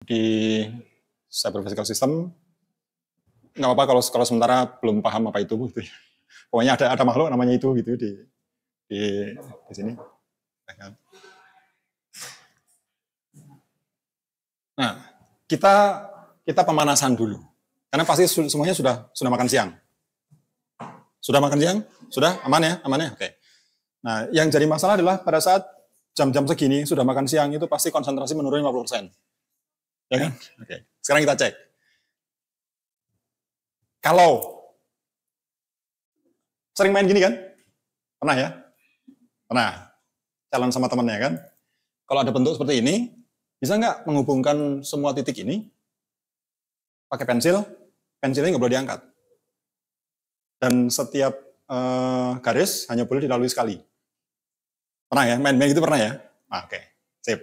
di cyber physical system, nggak apa-apa kalau sementara belum paham apa itu gitu. Pokoknya ada makhluk namanya itu gitu di sini. Nah, kita pemanasan dulu. Karena pasti semuanya sudah makan siang. Sudah makan siang? Sudah? Aman ya? Aman ya? Oke. Nah, yang jadi masalah adalah pada saat jam-jam segini sudah makan siang itu pasti konsentrasi menurun 50%. Ya kan? Oke. Sekarang kita cek. Kalau sering main gini kan? Pernah ya? Pernah. Challenge sama temennya kan? Kalau ada bentuk seperti ini, bisa nggak menghubungkan semua titik ini pakai pensil? Pensilnya nggak boleh diangkat. Dan setiap garis hanya boleh dilalui sekali. Pernah ya? Main gitu pernah ya? Nah, oke. Sip.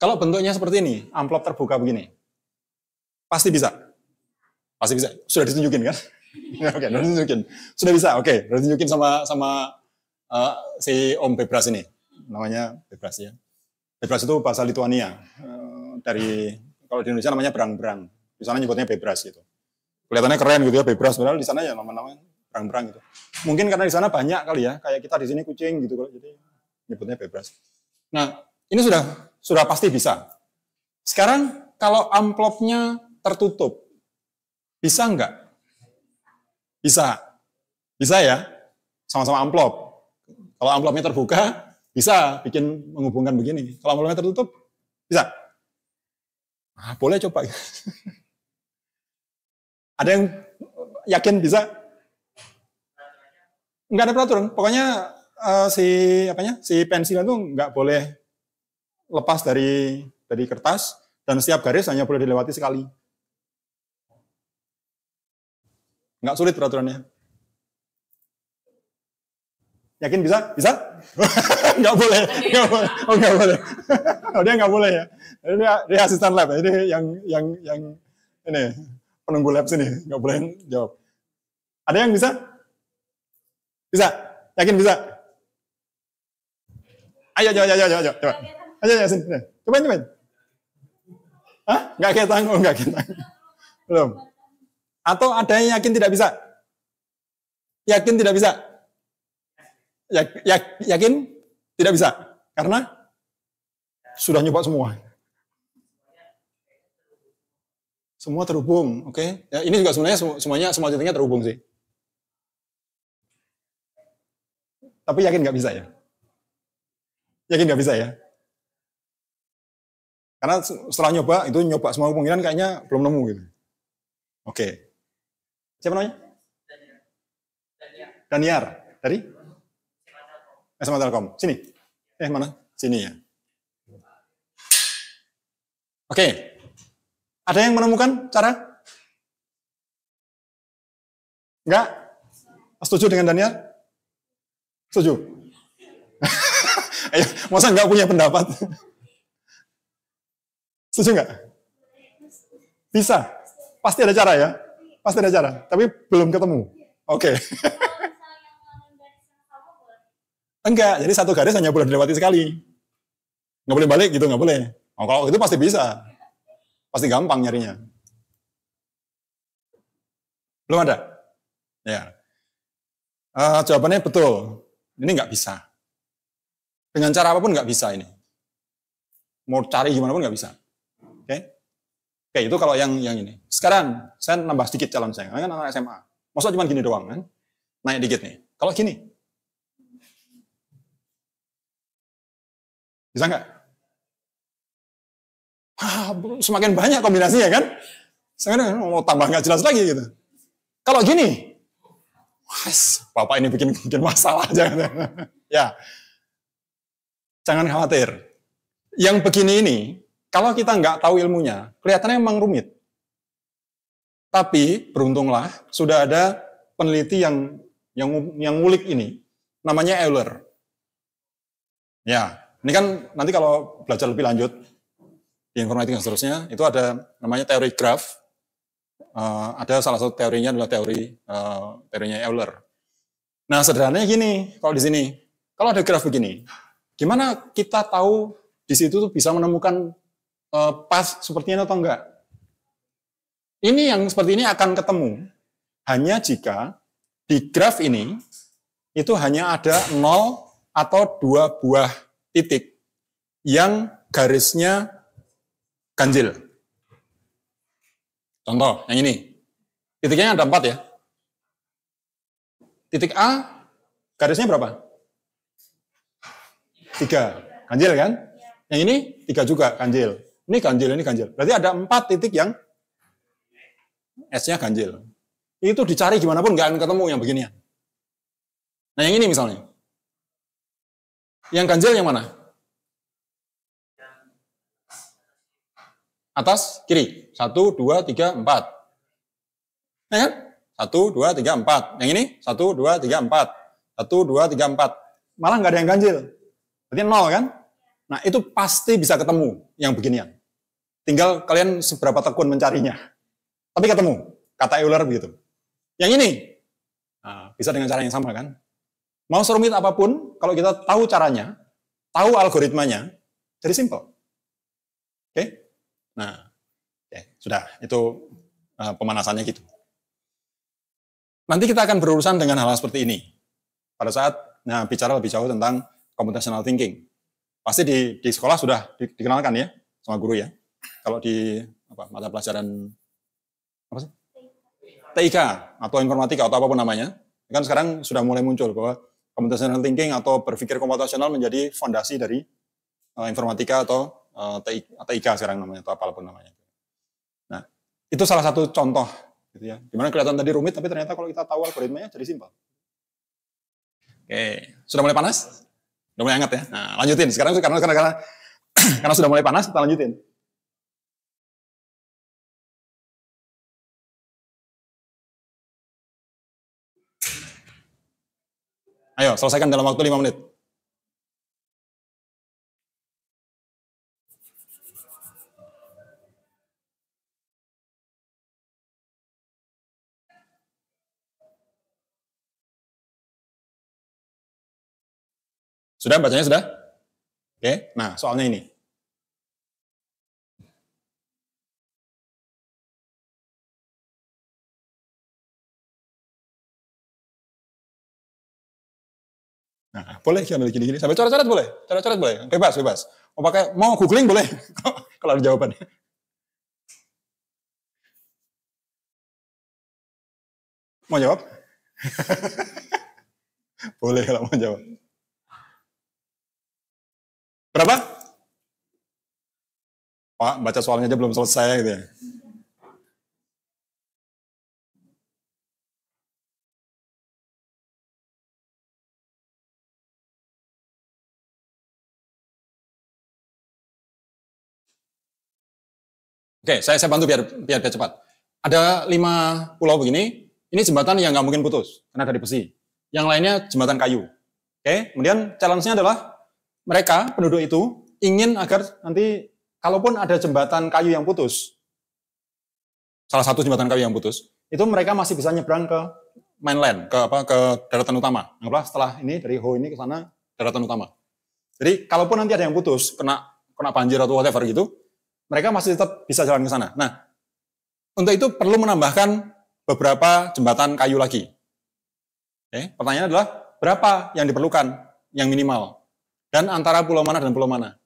Kalau bentuknya seperti ini, amplop terbuka begini, pasti bisa. Pasti bisa. Sudah ditunjukin kan? Oke, sudah ditunjukin. Sudah bisa. Oke, sudah ditunjukin sama si Om Bebras ini. Namanya Bebras ya. Bebras itu bahasa Lituania. Dari kalau di Indonesia namanya berang-berang. Di sana nyebutnya Bebras gitu. Kelihatannya keren gitu ya Bebras, padahal di sana ya nama-nama berang-berang gitu. Mungkin karena di sana banyak kali ya, kayak kita di sini kucing gitu, jadi nyebutnya Bebras. Nah, ini sudah pasti bisa. Sekarang kalau amplopnya tertutup, bisa nggak? Bisa. Bisa ya? Sama-sama amplop. Kalau amplopnya terbuka, bisa bikin menghubungkan begini. Kalau amplopnya tertutup, bisa. Nah, boleh coba. Ada yang yakin bisa? Nggak ada peraturan. Pokoknya si pensil itu nggak boleh lepas dari kertas dan setiap garis hanya boleh dilewati sekali. Nggak sulit peraturannya. Yakin bisa? Bisa? Nggak boleh. Nggak boleh. Oh, nggak boleh. Oh, dia nggak boleh ya. Dia asisten lab. Jadi yang ini penunggu lab sini nggak boleh jawab. Ada yang bisa? Bisa? Yakin bisa? Ayo, coba. Ayo, sini. Cobain. Hah? Nggak ketang? Oh, nggak ketang. Belum. Atau ada yang yakin tidak bisa? Yakin tidak bisa? Yakin tidak bisa? Karena sudah nyoba semua. Semua terhubung, oke? Okay? Ya, ini juga sebenarnya semua titiknya terhubung sih. Tapi yakin nggak bisa ya? Yakin nggak bisa ya? Karena setelah nyoba semua kemungkinan kayaknya belum nemu gitu. Oke. Okay. Siapa namanya? Daniar. Dari? SMA Telkom. Sini. Mana? Sini ya. Oke. Okay. Ada yang menemukan cara? Enggak? Setuju dengan Daniar? Setuju? Ayo, masa enggak punya pendapat? Setuju enggak? Bisa. Pasti ada cara ya? Pasti ada cara. Tapi belum ketemu. Oke. Okay. Enggak, jadi satu garis hanya boleh dilewati sekali. Nggak boleh balik gitu, nggak boleh. Oh, kalau itu pasti bisa. Pasti gampang nyarinya. Belum ada? Ya. Jawabannya betul. Ini nggak bisa. Dengan cara apapun nggak bisa ini. Mau cari gimana pun nggak bisa. Oke? Oke, itu kalau yang ini. Sekarang, saya nambah sedikit challenge saya. Kan anak SMA. Masa cuma gini doang kan? Naik dikit nih. Kalau gini. Bisa nggak? Semakin banyak kombinasinya kan? Sekarang mau tambah nggak jelas lagi gitu. Kalau gini, Bapak ini bikin masalah jangan. Ya, jangan khawatir. Yang begini ini, kalau kita nggak tahu ilmunya, kelihatannya memang rumit. Tapi beruntunglah sudah ada peneliti yang ngulik ini, namanya Euler. Ya, ini kan nanti kalau belajar lebih lanjut di informatika dan seterusnya, itu ada namanya teori graf. Ada salah satu teorinya adalah teorinya Euler. Nah, sederhananya gini, kalau di sini, kalau ada graf begini, gimana kita tahu di situ tuh bisa menemukan pas seperti ini atau enggak. Ini yang seperti ini akan ketemu hanya jika di graf ini itu hanya ada 0 atau 2 buah titik yang garisnya ganjil. Contoh, yang ini. Titiknya ada 4 ya. Titik A, garisnya berapa? 3. Ganjil kan? Yang ini 3 juga ganjil. Ini ganjil, ini ganjil. Berarti ada 4 titik yang S-nya ganjil. Itu dicari gimana pun nggak akan ketemu yang beginian. Nah yang ini misalnya. Yang ganjil yang mana? Atas, kiri. 1, 2, 3, 4. Nah kan? 1, 2, 3, 4. Yang ini 1, 2, 3, 4. 1, 2, 3, 4. Malah nggak ada yang ganjil. Berarti 0 kan? Nah itu pasti bisa ketemu yang beginian. Tinggal kalian seberapa tekun mencarinya. Tapi ketemu. Kata Euler begitu. Yang ini nah, bisa dengan cara yang sama kan? Mau serumit apapun, kalau kita tahu caranya, tahu algoritmanya, jadi simple. Oke? Nah, sudah. Itu pemanasannya gitu. Nanti kita akan berurusan dengan hal-hal seperti ini. Pada saat bicara lebih jauh tentang computational thinking. Pasti di sekolah sudah dikenalkan ya, sama guru ya. Kalau di mata pelajaran apa sih? TIK atau informatika atau apapun namanya, kan sekarang sudah mulai muncul bahwa computational thinking atau berpikir komputasional menjadi fondasi dari informatika atau TIK sekarang namanya atau apapun namanya. Nah, itu salah satu contoh gitu ya. Dimana kelihatan tadi rumit tapi ternyata kalau kita tahu algoritmanya jadi simpel. Oke, sudah mulai panas? Sudah mulai hangat ya. Nah, lanjutin. Sekarang karena sudah mulai panas, kita lanjutin. Ayo, selesaikan dalam waktu 5 menit. Sudah bacanya sudah? Oke, nah soalnya ini. Nah, boleh ambil gini-gini. Sampai coret-coret boleh. Coret-coret boleh. Bebas. Mau googling boleh. Kalau ada jawabannya. Mau jawab? Boleh kalau mau jawab. Berapa? Pak, baca soalnya aja belum selesai gitu ya. Oke, saya bantu biar cepat. Ada 5 pulau begini, ini jembatan yang nggak mungkin putus, karena dari besi. Yang lainnya jembatan kayu. Oke, kemudian challenge-nya adalah mereka, penduduk itu, ingin agar nanti, kalaupun ada jembatan kayu yang putus, salah satu jembatan kayu yang putus, itu mereka masih bisa nyebrang ke mainland, ke daratan utama. Anggaplah setelah ini, dari Ho ini ke sana, daratan utama. Jadi, kalaupun nanti ada yang putus, kena banjir atau whatever gitu, mereka masih tetap bisa jalan ke sana. Nah, untuk itu perlu menambahkan beberapa jembatan kayu lagi. Oke, pertanyaannya adalah berapa yang diperlukan, yang minimal, dan antara pulau mana dan pulau mana?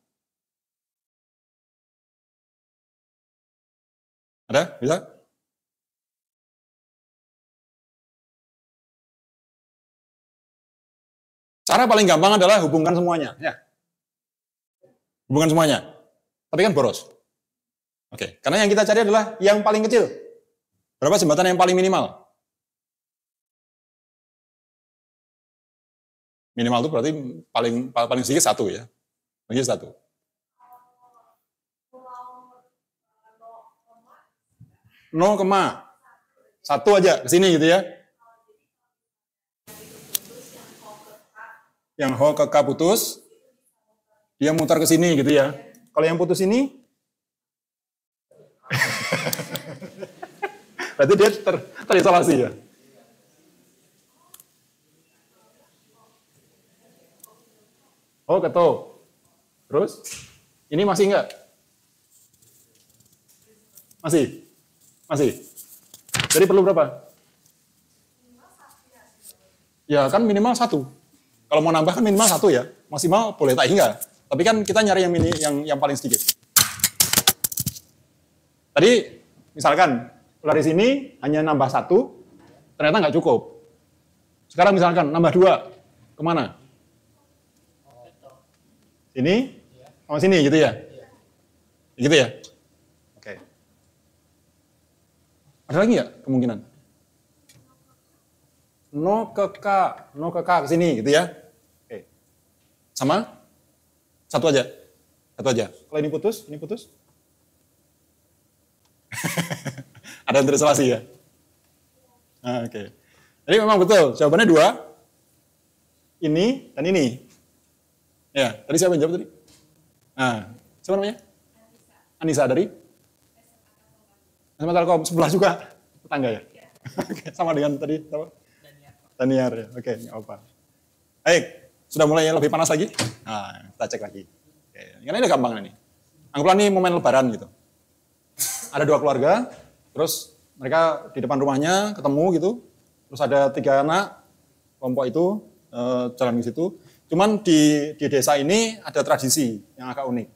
Ada? Bisa? Cara paling gampang adalah hubungkan semuanya. Ya. Hubungkan semuanya. Tapi kan boros. Oke, karena yang kita cari adalah yang paling kecil. Berapa jembatan yang paling minimal? Minimal itu berarti paling sedikit 1 ya. Paling sedikit 1. No, 1 aja ke sini gitu ya. Yang Ho ke K putus, dia mutar ke sini gitu ya. Kalau yang putus ini, berarti dia terisolasi ya. Oh, keto. Terus, ini masih enggak? Masih? Masih? Jadi perlu berapa? Ya kan minimal 1. Kalau mau nambah kan minimal 1 ya. Maksimal boleh tak hingga. Tapi kan kita nyari yang paling sedikit. Tadi misalkan ular di sini hanya nambah 1, ternyata nggak cukup. Sekarang misalkan nambah 2, kemana? Sini? Sama sini gitu ya? Gitu ya? Oke. Ada lagi nggak kemungkinan? No ke K ke sini gitu ya? Oke. Sama? Satu aja? Kalau ini putus? Ada yang terisolasi ya? Oke. Jadi memang betul, jawabannya 2. Ini dan ini. Ya, tadi siapa yang jawab tadi? Nah, siapa namanya? Anissa dari? SMA Telkom, sebelah juga. Tetangga ya? Sama dengan tadi, apa? Daniar ya, oke, nggak apa. Baik, sudah mulai lebih panas lagi? Nah, kita cek lagi. Oke, karena ini gampang nih. Anggaplah ini momen lebaran gitu. Ada 2 keluarga, terus mereka di depan rumahnya ketemu gitu, terus ada 3 anak, kelompok itu jalan ke situ. Cuman di desa ini ada tradisi yang agak unik.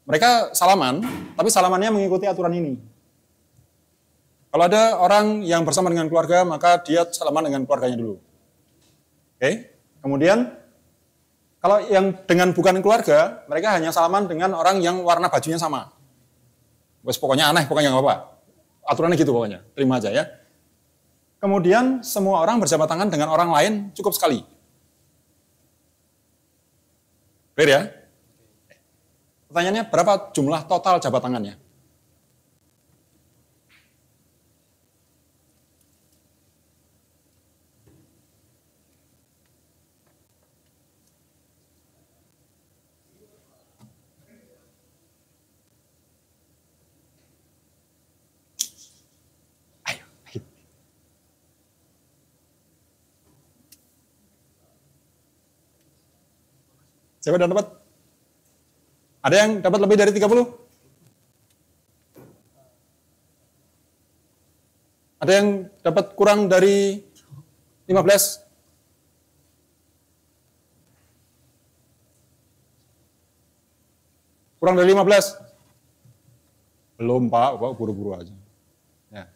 Mereka salaman, tapi salamannya mengikuti aturan ini. Kalau ada orang yang bersama dengan keluarga, maka dia salaman dengan keluarganya dulu. Oke, kemudian kalau yang dengan bukan keluarga, mereka hanya salaman dengan orang yang warna bajunya sama. Wes pokoknya aneh, pokoknya nggak apa-apa. Aturannya gitu pokoknya, terima aja ya. Kemudian semua orang berjabat tangan dengan orang lain cukup sekali. Clear ya? Pertanyaannya berapa jumlah total jabat tangannya? Siapa yang dapat? Ada yang dapat lebih dari 30? Ada yang dapat kurang dari 15? Kurang dari 15? Belum Pak, buru-buru aja. Ya.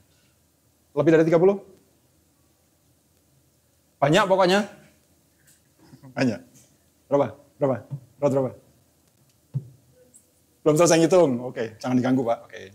Lebih dari 30? Banyak pokoknya? Banyak. Berapa? Belum selesai ngitung. Oke, jangan diganggu, Pak. Oke.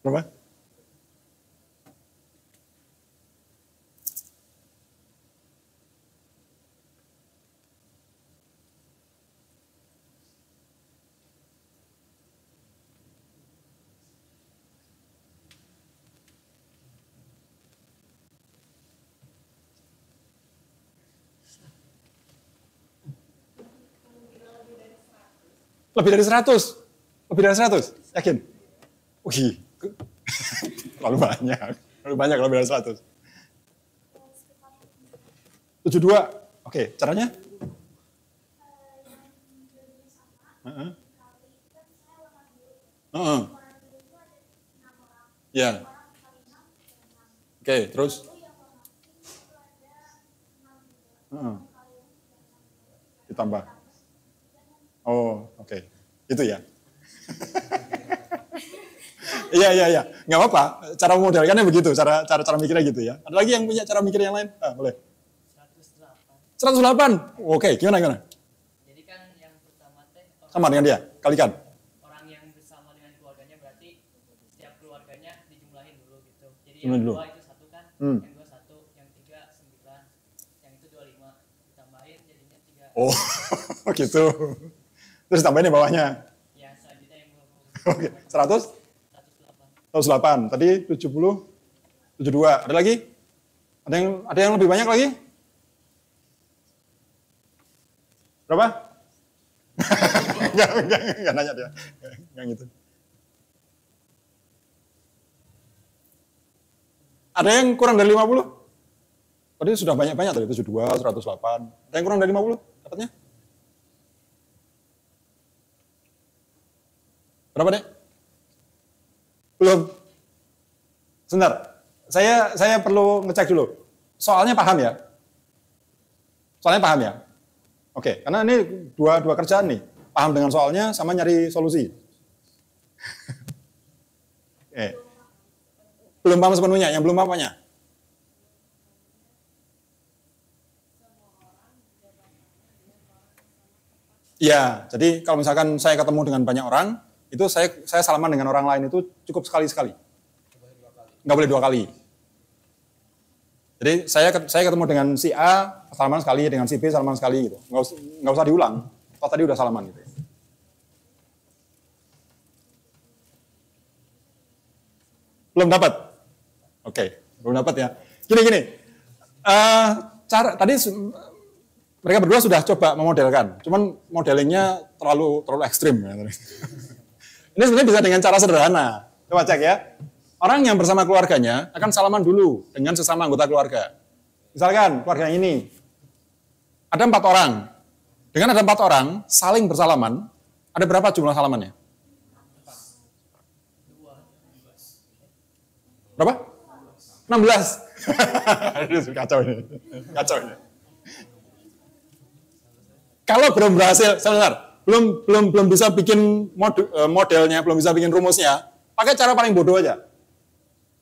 Berapa? Lebih dari 100? Lebih dari 100? Yakin? Wih, terlalu banyak. Terlalu banyak lebih dari 100. 72. Oke, caranya? Ya. Oke, terus? Ditambah. Oh, oke. Itu ya. Iya. Nggak apa-apa. Cara memodelkannya begitu. Cara mikirnya gitu ya. Ada lagi yang punya cara mikir yang lain? Boleh. 108. Oke, gimana? Jadi kan yang pertama teh sama dengan dia. Kalikan. Orang yang bersama dengan keluarganya berarti setiap keluarganya dijumlahin dulu gitu. Jadi Jumlahin yang dulu. 2 itu 1 kan, yang 2 1, yang 3 9, yang itu 25. Ditambahin jadinya 3. Oh, gitu. Terus tambahin di bawahnya. Ya, selanjutnya yang 20. Oke, 100? 108. 108. Tadi 70, 72. Ada lagi? Ada yang lebih banyak lagi? Berapa? Enggak nanya dia. Enggak gitu. Ada yang kurang dari 50? Tadi sudah banyak-banyak tadi, 72, 108. Ada yang kurang dari 50 dapatnya? Berapa, Dek? Belum? Sebentar. Saya perlu ngecek dulu. Soalnya paham ya? Soalnya paham ya? Oke, karena ini dua kerjaan nih. Paham dengan soalnya sama nyari solusi. Belum paham sepenuhnya, yang belum paham apanya? Iya, jadi kalau misalkan saya ketemu dengan banyak orang, itu saya salaman dengan orang lain itu cukup sekali-sekali. Nggak boleh 2 kali. Jadi saya ketemu dengan si A, salaman sekali, dengan si B, salaman sekali gitu. Nggak usah diulang, toh tadi udah salaman gitu. Belum dapat? Oke, belum dapat ya. Gini. Tadi mereka berdua sudah coba memodelkan, cuman modelingnya terlalu ekstrim. Ya. Ini sebenarnya bisa dengan cara sederhana. Coba cek ya. Orang yang bersama keluarganya akan salaman dulu dengan sesama anggota keluarga. Misalkan keluarga ini ada 4 orang. Dengan ada 4 orang saling bersalaman, ada berapa jumlah salamannya? Berapa? 16. Kacau ini. Kalau belum berhasil, sebentar, belum bisa bikin modelnya, belum bisa bikin rumusnya, pakai cara paling bodoh aja.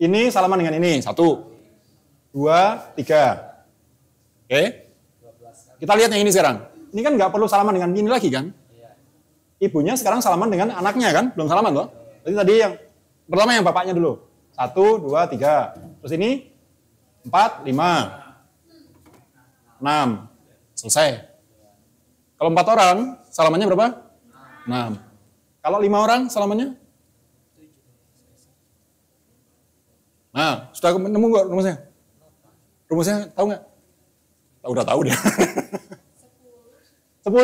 Ini salaman dengan ini, 1, 2, 3. Oke? Kita lihat yang ini sekarang. Ini kan nggak perlu salaman dengan ini lagi kan? Ibunya sekarang salaman dengan anaknya kan? Belum salaman loh. Jadi tadi yang pertama yang bapaknya dulu. 1, 2, 3. Terus ini 4, 5, 6. Selesai. Kalau 4 orang, salamannya berapa? 6. Kalau 5 orang, salamannya? Nah, sudah nemu nggak rumusnya? Rumusnya tahu nggak? Udah tahu dia. 10,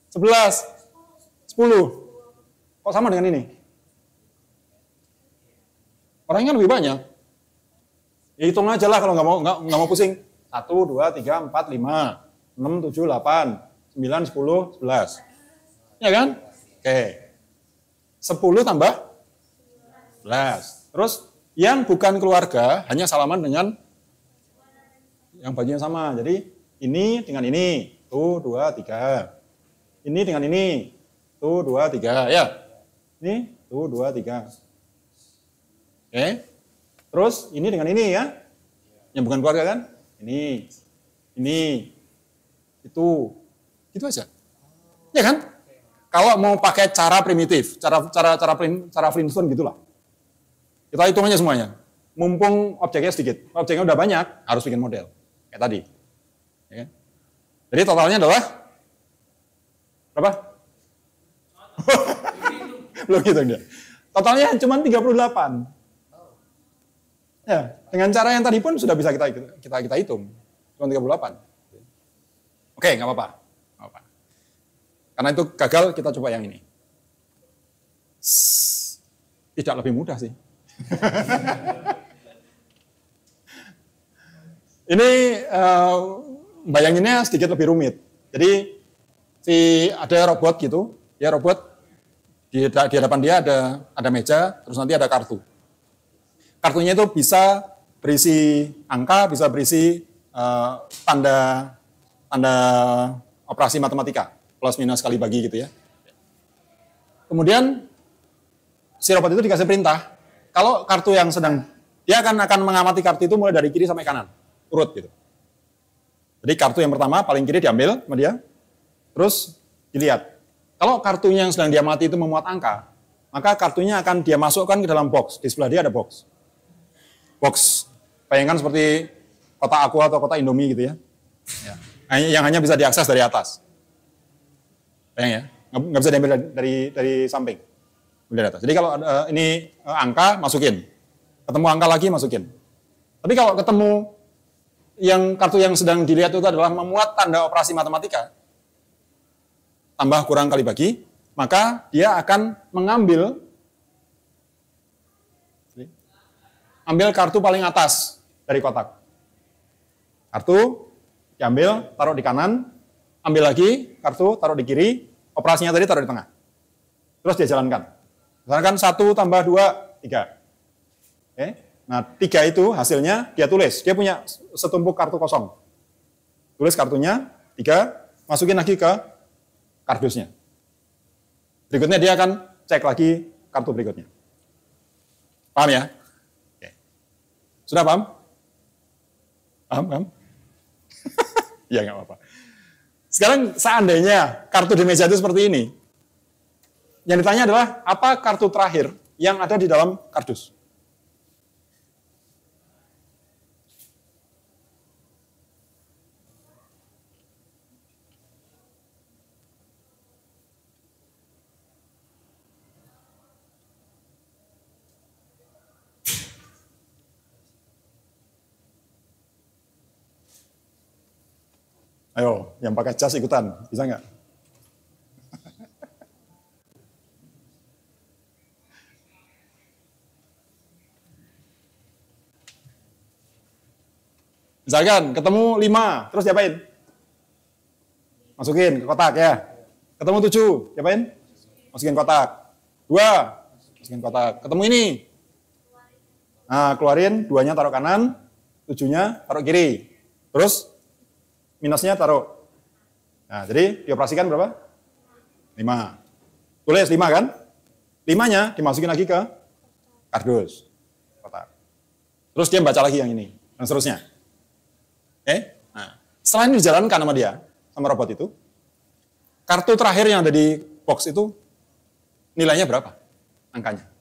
11, 10. Kok sama dengan ini? Orangnya lebih banyak. Ya hitung aja lah kalau nggak mau pusing. 1, 2, 3, 4, 5, 6, 7, 8, 9, 10, 11. Ya kan? Oke. 10 tambah 11. Terus yang bukan keluarga hanya salaman dengan yang bajunya sama. Jadi ini dengan ini. Tuh, 2, 3. Ini dengan ini. Tuh, 2, 3. Ya. Ini. Tuh, 2, 3. Oke. Terus ini dengan ini ya. Yang bukan keluarga kan? Ini. Itu. Gitu aja. Ya kan? Kalau mau pakai cara primitif, cara Flintstone gitulah. Kita hitung aja semuanya. Mumpung objeknya sedikit. Objeknya udah banyak, harus bikin model. Kayak tadi. Ya kan? Jadi totalnya adalah berapa? Belum hitung dia. Totalnya cuma 38. Ya, dengan cara yang tadi pun sudah bisa kita hitung. Cuma 38. Oke, nggak apa-apa. Karena itu gagal, kita coba yang ini. Tidak lebih mudah sih. Ini bayanginnya sedikit lebih rumit. Jadi ada robot gitu, ya robot di hadapan dia ada meja, terus nanti ada kartu. Kartunya itu bisa berisi angka, bisa berisi tanda operasi matematika, plus minus kali bagi gitu ya. Kemudian si robot itu dikasih perintah. Kalau kartu yang dia akan mengamati kartu itu mulai dari kiri sampai kanan, urut gitu. Jadi kartu yang pertama paling kiri diambil sama dia, terus dilihat. Kalau kartunya yang sedang diamati itu memuat angka, maka kartunya akan dia masukkan ke dalam box. Di sebelah dia ada box. Box, bayangkan seperti kotak Aqua atau kotak Indomie gitu ya. Yang hanya bisa diakses dari atas. Bayang ya, nggak bisa diambil dari samping. Dari atas. Jadi kalau ini angka, masukin. Ketemu angka lagi, masukin. Tapi kalau ketemu kartu yang sedang dilihat itu adalah memuat tanda operasi matematika, tambah kurang kali bagi, maka dia akan ambil kartu paling atas dari kotak. Kartu diambil, taruh di kanan, ambil lagi kartu, taruh di kiri, operasinya tadi taruh di tengah. Terus dia jalankan. Misalkan 1 tambah 2, 3. Oke. Nah, 3 itu hasilnya dia tulis. Dia punya setumpuk kartu kosong. Tulis kartunya, 3, masukin lagi ke kardusnya. Berikutnya dia akan cek lagi kartu berikutnya. Paham ya? Oke. Sudah paham? Paham? Ya nggak apa-apa. Sekarang seandainya kartu di meja itu seperti ini, yang ditanya adalah apa kartu terakhir yang ada di dalam kardus? Ayo, yang pakai jas ikutan, bisa nggak? Misalkan ketemu 5, terus diapain? Masukin ke kotak ya. Ketemu 7, diapain? Masukin kotak. 2, masukin kotak. Ketemu ini. Nah, keluarin 2-nya taruh kanan, 7-nya taruh kiri. Terus minusnya taruh. Nah, jadi dioperasikan berapa? 5. Tulis 5 kan? 5-nya dimasukin lagi ke kardus. Kotak. Terus dia baca lagi yang ini. Dan seterusnya. Oke? Nah, setelah ini dijalankan sama dia, sama robot itu, kartu terakhir yang ada di box itu nilainya berapa? Angkanya.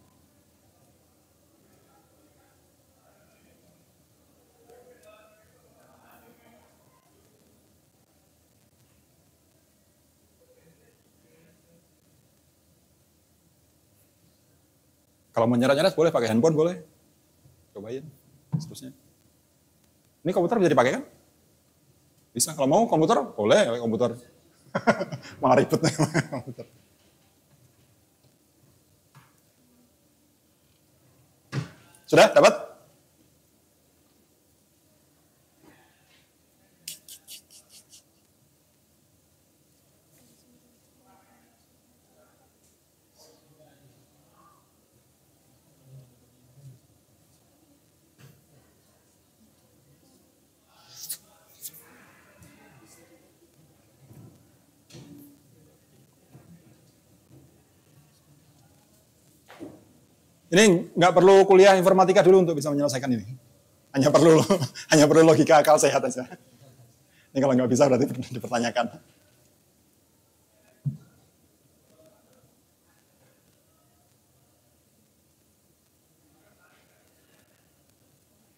Kalau mau nyeret-nyeret boleh, pakai handphone boleh. Cobain, seterusnya. Ini komputer bisa dipakai kan? Bisa. Kalau mau komputer, boleh pakai komputer. Malah ribet nih komputer. Sudah? Dapat? Ini nggak perlu kuliah informatika dulu untuk bisa menyelesaikan ini. Hanya perlu logika akal sehat aja. Ini kalau nggak bisa berarti dipertanyakan.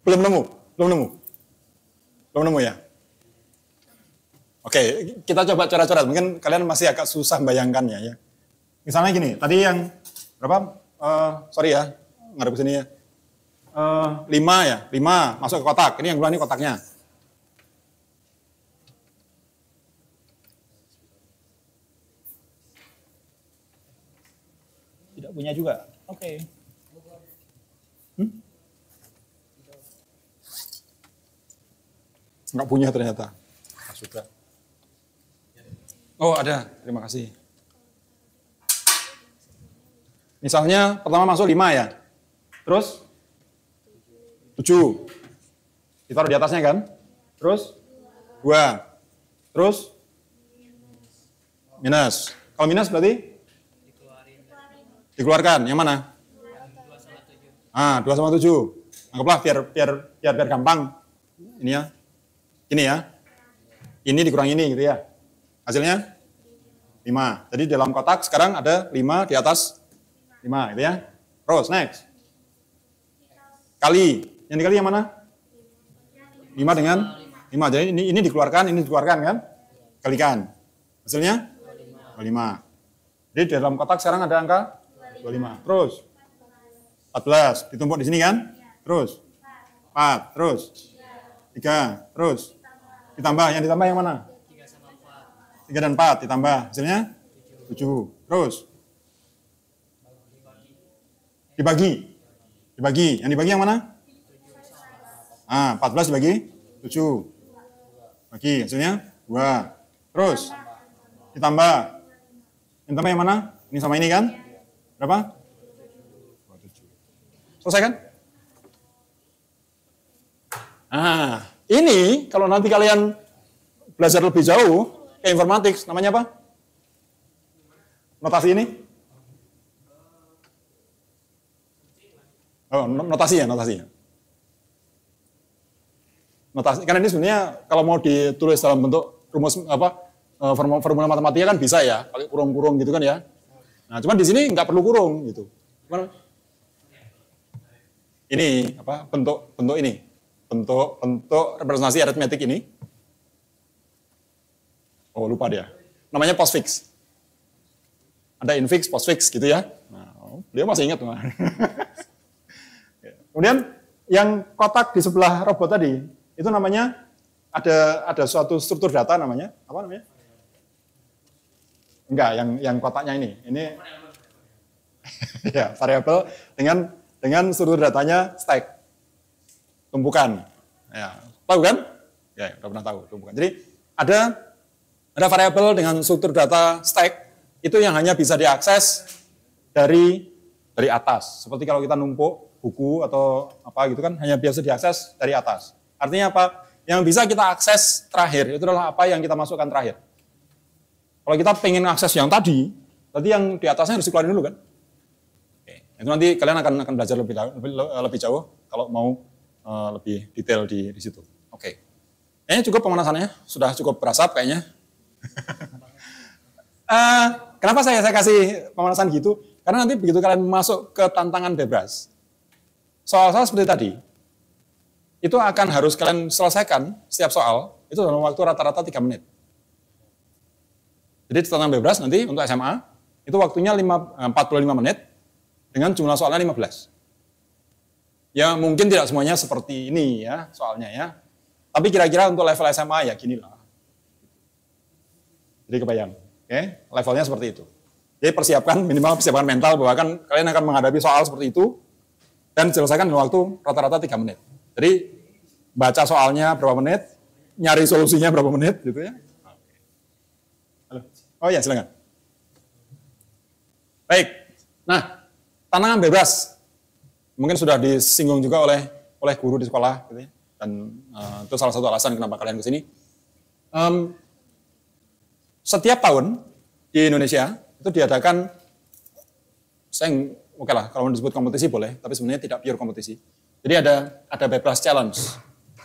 Belum nemu ya. Oke, kita coba coret-coret. Mungkin kalian masih agak susah bayangkannya ya. Misalnya gini, tadi yang berapa? Sorry ya, ngadep ke sini ya. 5 ya, 5 masuk ke kotak. Ini yang keluar ini kotaknya. Tidak punya juga. Oke. Nggak punya ternyata. Sudah. Oh ada, terima kasih. Misalnya pertama masuk 5 ya. Terus 7. Ditaruh di atasnya kan. Terus 2. Terus minus. Kalau minus berarti dikeluarkan. Yang mana? 2 sama 7. Anggaplah biar gampang. Ini ya. Ini ya. Ini dikurangi ini gitu ya. Hasilnya 5. Jadi dalam kotak sekarang ada 5 di atas 5 gitu ya. Terus next. Kali. Yang dikali yang mana? 5 dengan 5. Jadi ini dikeluarkan kan? Kalikan. Hasilnya 25. Jadi dalam kotak sekarang ada angka 25. Terus 14 ditumpuk di sini kan? Terus 4, terus 3, terus ditambah yang mana? 3 dan 4 ditambah hasilnya 7. Terus? Dibagi. Yang dibagi yang mana? 14 dibagi 7. Bagi, hasilnya 2. Terus? Ditambah. Yang tambah yang mana? Ini sama ini kan? Berapa? 27. Selesai kan? Nah, ini kalau nanti kalian belajar lebih jauh ke informatik, namanya apa? Notasi ini? Oh, notasi ya. Notasi, karena ini sebenarnya kalau mau ditulis dalam bentuk rumus formula matematika kan bisa ya, pakai kurung-kurung gitu kan ya. Nah, cuman di sini nggak perlu kurung gitu. Gimana? Ini bentuk ini. Bentuk representasi aritmetik ini. Oh, lupa dia. Namanya postfix. Ada infix, postfix gitu ya. Nah, dia masih ingat. Kemudian yang kotak di sebelah robot tadi, itu namanya ada suatu struktur data namanya, apa namanya? Enggak, yang kotaknya ini. Ini ya, variabel dengan struktur datanya stack. Tumpukan. Ya, tahu kan? Ya, udah pernah tahu tumpukan. Jadi ada variabel dengan struktur data stack itu yang hanya bisa diakses dari atas. Seperti kalau kita numpuk buku atau apa gitu kan hanya biasa diakses dari atas. Artinya apa? Yang bisa kita akses terakhir itu adalah apa yang kita masukkan terakhir. Kalau kita pengen akses yang tadi yang di atasnya harus dikeluarin dulu kan? Oke. Itu nanti kalian akan belajar lebih jauh kalau mau lebih detail di situ. Oke. Kayaknya cukup pemanasannya, sudah cukup berasap kayaknya. Kenapa saya kasih pemanasan gitu? Karena nanti begitu kalian masuk ke tantangan bebas, soal-soal seperti tadi, itu akan harus kalian selesaikan setiap soal, itu dalam waktu rata-rata 3 menit. Jadi tantangan bebas nanti untuk SMA, itu waktunya 45 menit, dengan jumlah soalnya 15. Ya mungkin tidak semuanya seperti ini ya soalnya ya, tapi kira-kira untuk level SMA ya gini lah. Jadi kebayang. Oke, levelnya seperti itu. Jadi minimal persiapkan mental bahwa kan kalian akan menghadapi soal seperti itu dan selesaikan dalam waktu rata-rata 3 menit. Jadi baca soalnya berapa menit, nyari solusinya berapa menit gitu ya. Halo. Oh ya, silakan. Baik. Nah, tantangan bebas mungkin sudah disinggung juga oleh guru di sekolah gitu ya. Dan itu salah satu alasan kenapa kalian ke sini. Setiap tahun di Indonesia itu diadakan, oke lah, kalau disebut kompetisi boleh, tapi sebenarnya tidak pure kompetisi. Jadi ada bebas challenge.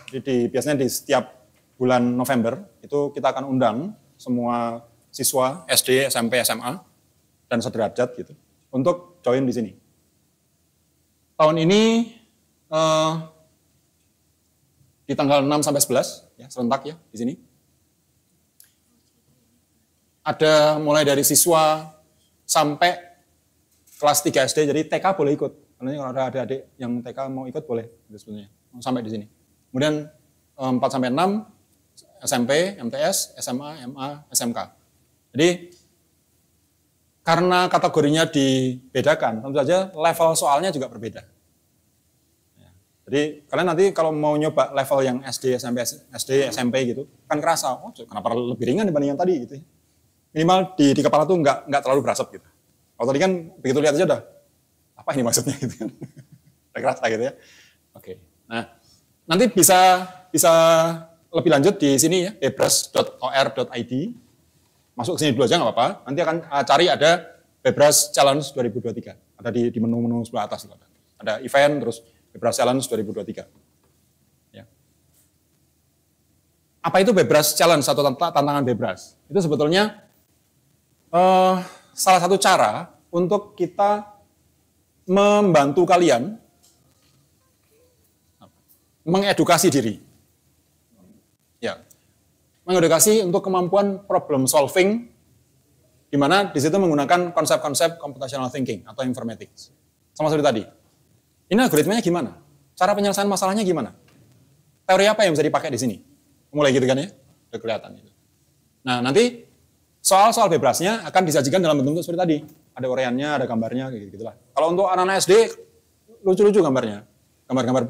Jadi biasanya di setiap bulan November itu kita akan undang semua siswa SD, SMP, SMA dan sederajat gitu untuk join di sini. Tahun ini di tanggal 6 sampai 11 ya serentak ya di sini. Ada mulai dari siswa sampai kelas 3 SD, jadi TK boleh ikut. Karena kalau ada adik-adik yang TK mau ikut boleh sebenarnya sampai di sini. Kemudian 4 sampai 6 SMP, MTS, SMA, MA, SMK. Jadi karena kategorinya dibedakan, tentu saja level soalnya juga berbeda. Jadi kalian nanti kalau mau nyoba level yang SD, SMP gitu, kan kerasa, oh kenapa lebih ringan dibanding yang tadi gitu ya. Minimal di kepala tuh nggak terlalu berasap gitu. Kalau tadi kan begitu lihat aja udah, apa ini maksudnya gitu kan. Udah kerasa gitu ya. Oke. Nah, nanti bisa lebih lanjut di sini ya, bebras.or.id. Masuk ke sini dulu aja nggak apa-apa. Nanti akan cari ada Bebras Challenge 2023. Ada di menu sebelah atas. Ada event, terus Bebras Challenge 2023. Ya. Apa itu Bebras Challenge atau tantangan bebras? Itu sebetulnya salah satu cara untuk kita membantu kalian mengedukasi diri. Ya. Mengedukasi untuk kemampuan problem solving, di mana di situ menggunakan konsep-konsep computational thinking atau informatics. Sama seperti tadi. Ini algoritmanya gimana? Cara penyelesaian masalahnya gimana? Teori apa yang bisa dipakai di sini? Mulai gitu kan ya? Udah kelihatan. Nah, nanti soal-soal bebasnya akan disajikan dalam bentuk seperti tadi. Ada uraiannya, ada gambarnya, kayak gitu lah. Kalau untuk anak-anak SD, lucu-lucu gambarnya. Gambar-gambar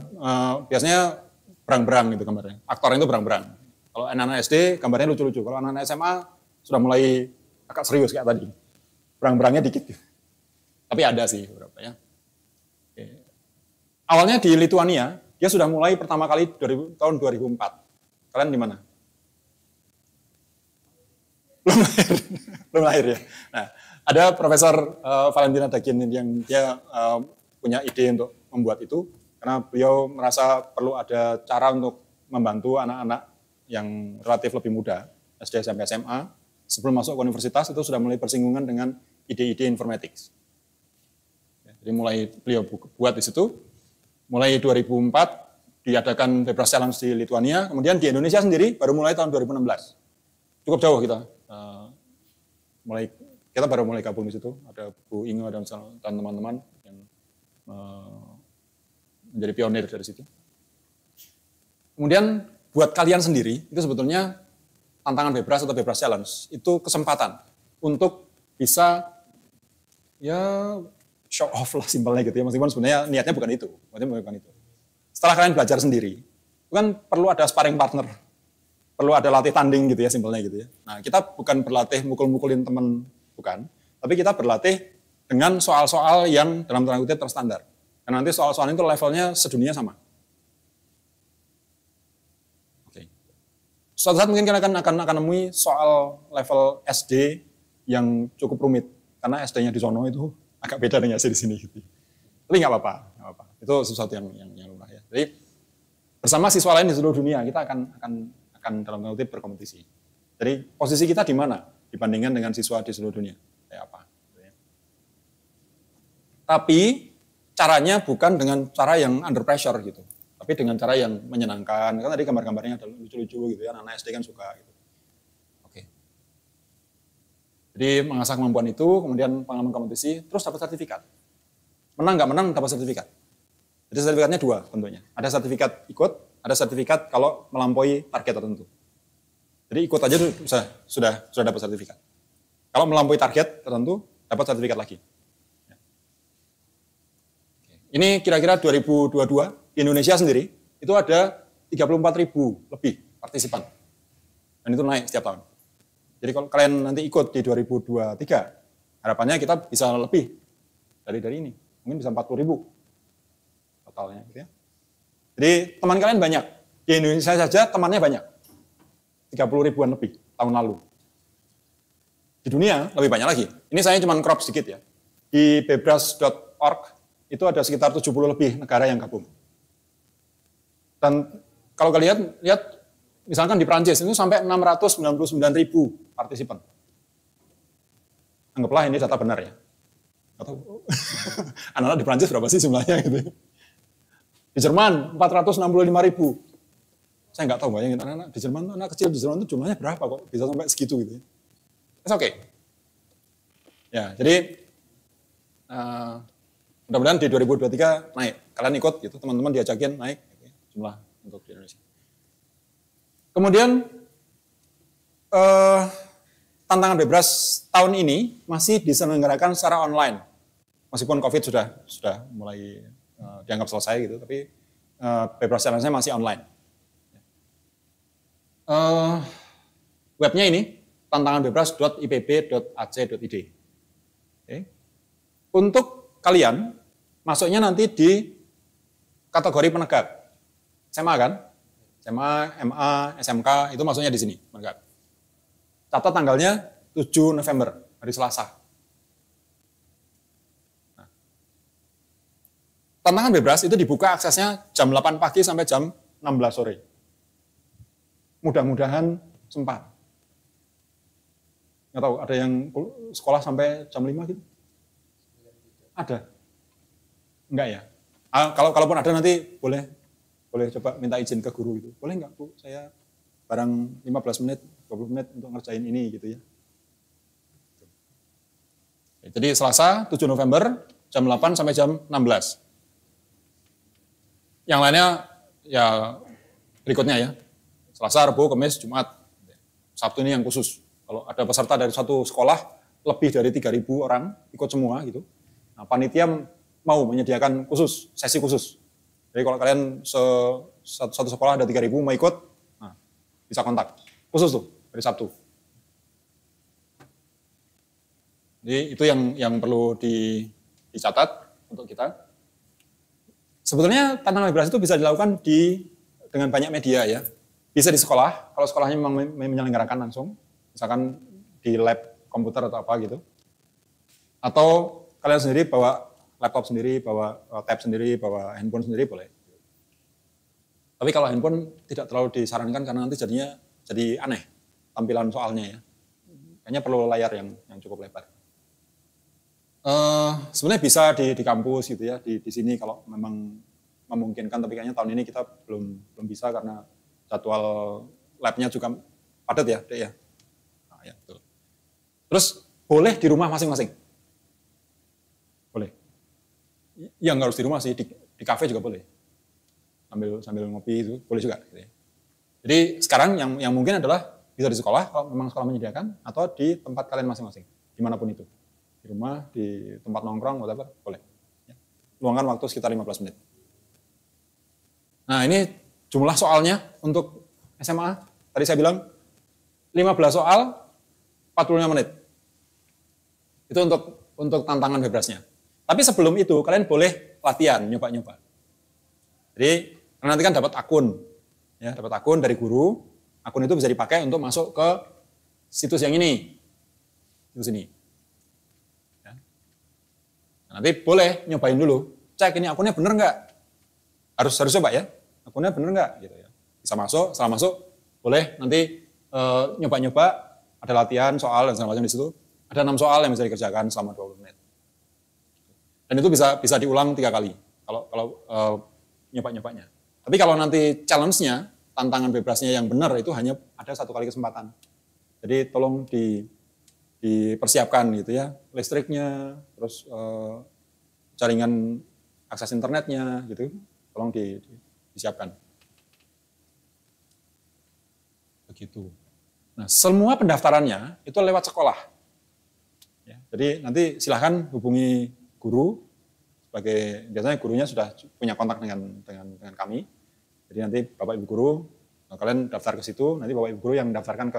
biasanya berang-berang gitu gambarnya. Aktornya itu berang-berang. Kalau anak-anak SD, gambarnya lucu-lucu. Kalau anak-anak SMA, sudah mulai agak serius kayak tadi. Berang-berangnya dikit. Tapi ada sih beberapa ya. Oke. Awalnya di Lituania, dia sudah mulai pertama kali tahun 2004. Kalian di mana? Belum lahir ya. Nah, ada Profesor Valentina Dagin yang dia punya ide untuk membuat itu, karena beliau merasa perlu ada cara untuk membantu anak-anak yang relatif lebih muda, SD, SMP, SMA, sebelum masuk ke universitas itu sudah mulai bersinggungan dengan ide-ide informatics. Jadi mulai beliau buat di situ, mulai 2004 diadakan Bebras Challenge di Lituania, kemudian di Indonesia sendiri baru mulai tahun 2016. Cukup jauh kita. Kita baru mulai gabung di situ, ada Bu Inge dan teman-teman yang menjadi pionir dari situ. Kemudian buat kalian sendiri, itu sebetulnya tantangan Bebras atau Bebras Challenge, itu kesempatan untuk bisa ya show off lah simpelnya gitu ya, meskipun sebenarnya niatnya bukan itu. Setelah kalian belajar sendiri, itu kan perlu ada sparring partner, perlu ada latih tanding gitu ya, simpelnya gitu ya. Nah, kita bukan berlatih mukul-mukulin teman, bukan, tapi kita berlatih dengan soal-soal yang dalam tanda kutip terstandar. Karena nanti soal-soal itu levelnya sedunia sama. Oke. Suatu saat mungkin kalian akan nemui soal level SD yang cukup rumit, karena SD-nya di sono itu agak beda dengan SD di sini gitu. Tapi nggak apa-apa. Itu sesuatu yang lumrah ya. Jadi bersama siswa lain di seluruh dunia kita akan dalam tanda kutip berkompetisi. Jadi posisi kita di mana dibandingkan dengan siswa di seluruh dunia? Kayak apa? Tapi caranya bukan dengan cara yang under pressure gitu, tapi dengan cara yang menyenangkan. Kan tadi gambar-gambarnya ada lucu-lucu gitu ya, anak SD kan suka gitu. Oke. Jadi mengasah kemampuan itu, kemudian pengalaman kompetisi, terus dapat sertifikat. Menang nggak menang dapat sertifikat. Jadi sertifikatnya dua tentunya. Ada sertifikat ikut, ada sertifikat kalau melampaui target tertentu. Jadi ikut aja sudah dapat sertifikat. Kalau melampaui target tertentu, dapat sertifikat lagi. Ini kira-kira 2022, di Indonesia sendiri, itu ada 34.000 lebih partisipan. Dan itu naik setiap tahun. Jadi kalau kalian nanti ikut di 2023, harapannya kita bisa lebih dari ini. Mungkin bisa 40.000 totalnya. Gitu ya. Jadi teman kalian banyak. Di Indonesia saja temannya banyak. 30.000-an lebih tahun lalu. Di dunia lebih banyak lagi. Ini saya cuma crop sedikit ya. Di bebras.org, itu ada sekitar 70 lebih negara yang gabung. Dan kalau kalian lihat, misalkan di Prancis, itu sampai 699.000 partisipan. Anggaplah ini data benar ya. Atau anak-anak di Prancis berapa sih jumlahnya gitu. Di Jerman 465.000. Saya nggak tahu bayangin anak-anak di Jerman, anak kecil di Jerman itu jumlahnya berapa kok bisa sampai segitu gitu. It's okay. Ya, jadi mudah-mudahan di 2023 naik. Kalian ikut gitu, teman-teman diajakin naik gitu, jumlah untuk di Indonesia. Kemudian tantangan Bebras tahun ini masih diselenggarakan secara online. Meskipun COVID sudah mulai dianggap selesai gitu, tapi Bebras Challenge-nya masih online. Webnya ini tantanganbebras.ipb.ac.id. Okay. Untuk kalian masuknya nanti di kategori penegak. SMA kan? SMA, MA, SMK, itu masuknya di sini, penegak. Catat tanggalnya 7 November, hari Selasa. Nah, tantangan Bebras itu dibuka aksesnya jam 8 pagi sampai jam 16 sore. Mudah-mudahan sempat. Nggak tahu, ada yang sekolah sampai jam 5 gitu? Ada? Enggak ya? Kalaupun ada nanti boleh coba minta izin ke guru gitu. Boleh enggak Bu, saya barang 15 menit, 20 menit untuk ngerjain ini gitu ya. Jadi Selasa 7 November jam 8 sampai jam 16. Yang lainnya ya berikutnya ya. Selasa, Rabu, Kamis, Jumat. Sabtu ini yang khusus. Kalau ada peserta dari satu sekolah, lebih dari 3.000 orang ikut semua gitu. Nah, panitia mau menyediakan sesi khusus. Jadi kalau kalian satu sekolah ada 3.000 mau ikut, nah, bisa kontak. Khusus tuh, dari Sabtu. Jadi itu yang perlu dicatat untuk kita. Sebetulnya tantangan vibrasi itu bisa dilakukan dengan banyak media ya. Bisa di sekolah, kalau sekolahnya memang menyelenggarakan langsung, misalkan di lab komputer atau apa gitu. Atau kalian sendiri bawa laptop sendiri, bawa tab sendiri, bawa handphone sendiri boleh. Tapi kalau handphone tidak terlalu disarankan karena nanti jadinya jadi aneh tampilan soalnya ya. Kayaknya perlu layar yang cukup lebar. Sebenarnya bisa di kampus gitu ya, di sini kalau memang memungkinkan, tapi kayaknya tahun ini kita belum bisa karena jadwal labnya juga padat ya, Dek ya. Nah, ya betul. Terus boleh di rumah masing-masing. Boleh. Ya nggak harus di rumah sih, di kafe juga boleh. Sambil ngopi itu boleh juga. Gitu ya. Jadi sekarang yang mungkin adalah bisa di sekolah kalau memang sekolah menyediakan, atau di tempat kalian masing-masing, dimanapun itu. Di rumah, di tempat nongkrong, whatever, boleh. Ya. Luangkan waktu sekitar 15 menit. Nah ini jumlah soalnya untuk SMA. Tadi saya bilang 15 soal, 45 menit. Itu untuk tantangan bebasnya. Tapi sebelum itu kalian boleh latihan, nyoba-nyoba. Jadi nanti kan dapat akun. Ya, dapat akun dari guru. Akun itu bisa dipakai untuk masuk ke situs yang ini. Situs ini. Nanti boleh nyobain dulu, cek ini akunnya bener nggak, harus coba ya, akunnya bener nggak, gitu ya. Bisa masuk, setelah masuk boleh nanti nyoba-nyoba, ada latihan soal dan segala macam di situ. Ada 6 soal yang bisa dikerjakan selama 20 menit. Dan itu bisa diulang 3 kali kalau nyoba-nyobanya. Tapi kalau nanti challenge-nya, tantangan bebasnya yang benar itu hanya ada 1 kali kesempatan. Jadi tolong dipersiapkan gitu ya, listriknya, terus jaringan akses internetnya gitu, tolong disiapkan. Begitu. Nah, semua pendaftarannya itu lewat sekolah. Ya, jadi nanti silahkan hubungi guru, biasanya gurunya sudah punya kontak dengan kami. Jadi nanti Bapak Ibu guru, kalian daftar ke situ, nanti Bapak Ibu guru yang mendaftarkan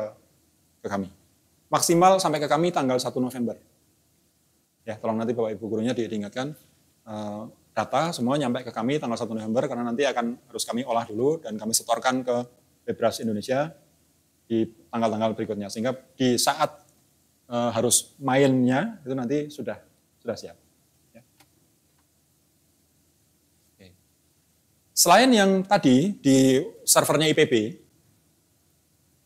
ke kami. Maksimal sampai ke kami tanggal 1 November. Ya, tolong nanti Bapak Ibu gurunya diingatkan, data semua nyampe ke kami tanggal 1 November, karena nanti harus kami olah dulu dan kami setorkan ke Bebras Indonesia di tanggal-tanggal berikutnya. Sehingga di saat harus mainnya, itu nanti sudah siap. Ya. Oke. Selain yang tadi di servernya IPB,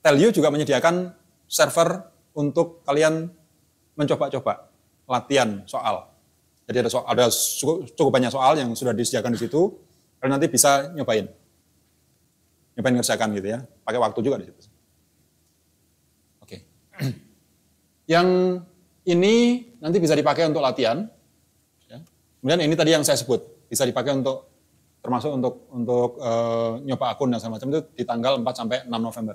Telyu juga menyediakan server untuk kalian mencoba-coba latihan soal. Jadi ada cukup banyak soal yang sudah disediakan di situ. Kalian nanti bisa nyobain ngerjakan gitu ya. Pakai waktu juga di situ. Oke. Yang ini nanti bisa dipakai untuk latihan. Ya. Kemudian ini tadi yang saya sebut bisa dipakai termasuk untuk nyoba akun dan segala macam itu di tanggal 4 sampai 6 November.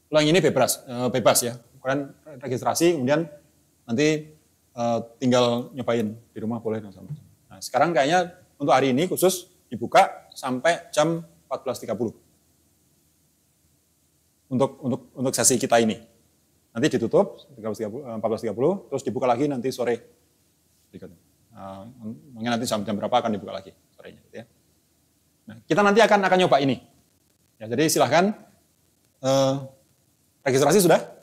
Kalau yang ini bebas ya. Kalian registrasi, kemudian nanti tinggal nyobain di rumah boleh dan segala macam. Nah, sekarang kayaknya untuk hari ini khusus dibuka sampai jam 14.30 untuk sesi kita ini. Nanti ditutup 14.30, terus dibuka lagi nanti sore berikutnya. Mungkin nanti jam berapa akan dibuka lagi sorenya, gitu ya. Nah, kita nanti akan nyoba ini. Ya, jadi silahkan registrasi sudah?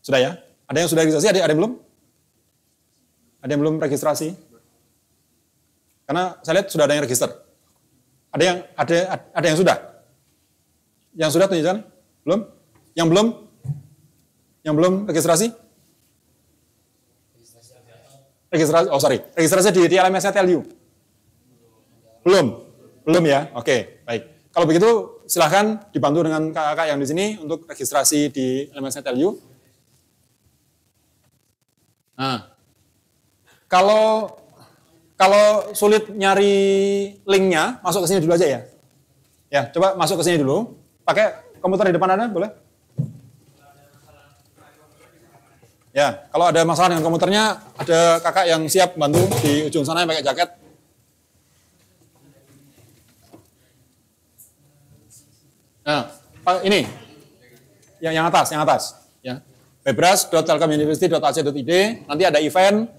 Sudah ya? Ada yang sudah registrasi, ada yang belum? Ada yang belum registrasi? Karena saya lihat sudah ada yang register. Ada yang sudah? Yang sudah tunjukkan? Belum? Yang belum? Yang belum registrasi? Registrasi, registrasi di LMS-nya Telyu? Belum ya? Oke, baik. Kalau begitu silahkan dibantu dengan kakak yang di sini untuk registrasi di LMS-nya Telyu. Nah, kalau sulit nyari linknya, masuk ke sini dulu aja ya. Ya, coba masuk ke sini dulu. Pakai komputer di depan Anda, boleh? Ya, kalau ada masalah dengan komputernya, ada kakak yang siap bantu di ujung sana yang pakai jaket. Nah, ini yang atas, ya. webras.telkomuniversity.ac.id, nanti ada event.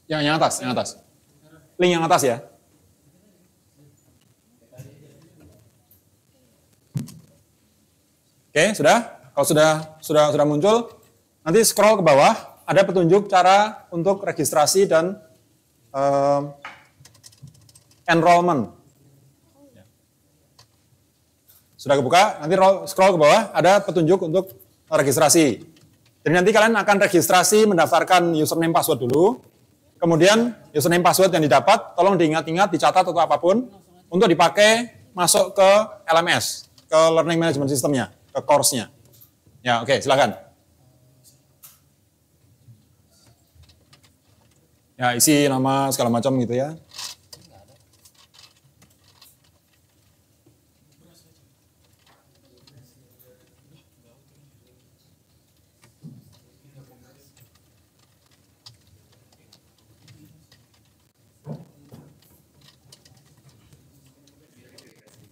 Yang atas. Link yang atas ya. Oke, sudah? Kalau sudah muncul, nanti scroll ke bawah, ada petunjuk cara untuk registrasi dan enrollment. Sudah kebuka, nanti scroll ke bawah, ada petunjuk untuk registrasi. Jadi nanti kalian akan registrasi mendaftarkan username password dulu, kemudian username password yang didapat, tolong diingat-ingat, dicatat atau apapun, untuk dipakai masuk ke LMS, ke Learning Management System-nya, ke course-nya. Ya, oke, silakan. Ya, isi nama segala macam gitu ya.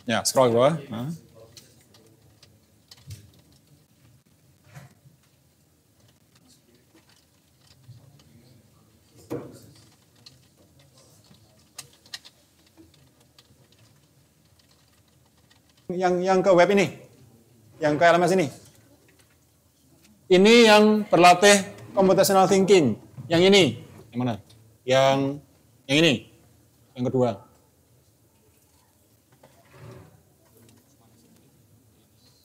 Ya, scroll ke bawah. Nah. Yang ke web ini, yang ke LMS ini. Ini yang berlatih computational thinking. Yang ini, yang mana? Yang ini, yang kedua.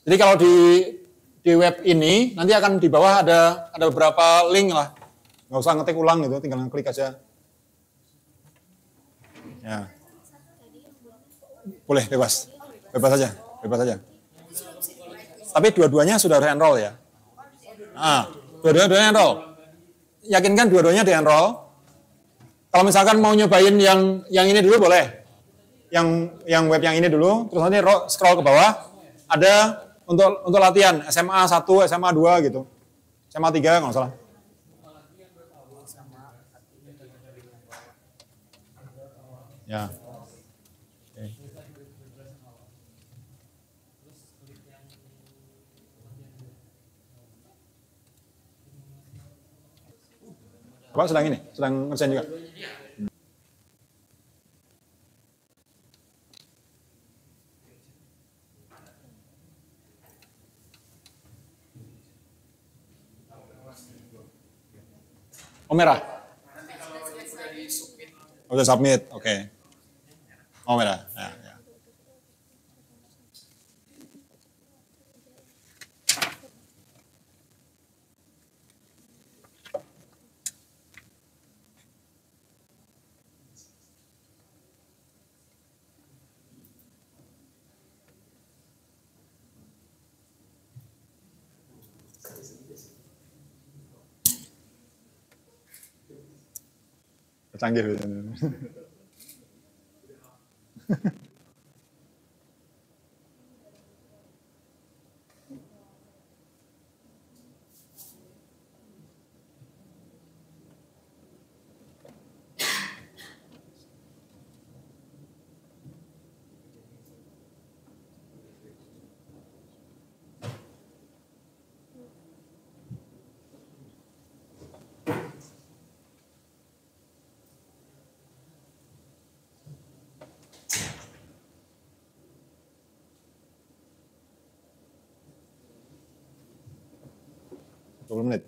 Jadi kalau di web ini nanti akan di bawah ada beberapa link lah, nggak usah ngetik ulang gitu, tinggal klik aja. Ya, boleh bebas saja. Tapi dua-duanya sudah enroll ya. Nah, dua-duanya enroll. Yakinkan dua-duanya di enroll. Kalau misalkan mau nyobain yang ini dulu boleh, yang web yang ini dulu, terus nanti scroll ke bawah, ada untuk latihan SMA 1, SMA 2 gitu. SMA 3 kalau nggak salah. Ya. Okay. Bapak sedang ngerjain juga. Oh merah. Udah submit, oke. Okay. Oh merah. Ya. Canggih. Menit.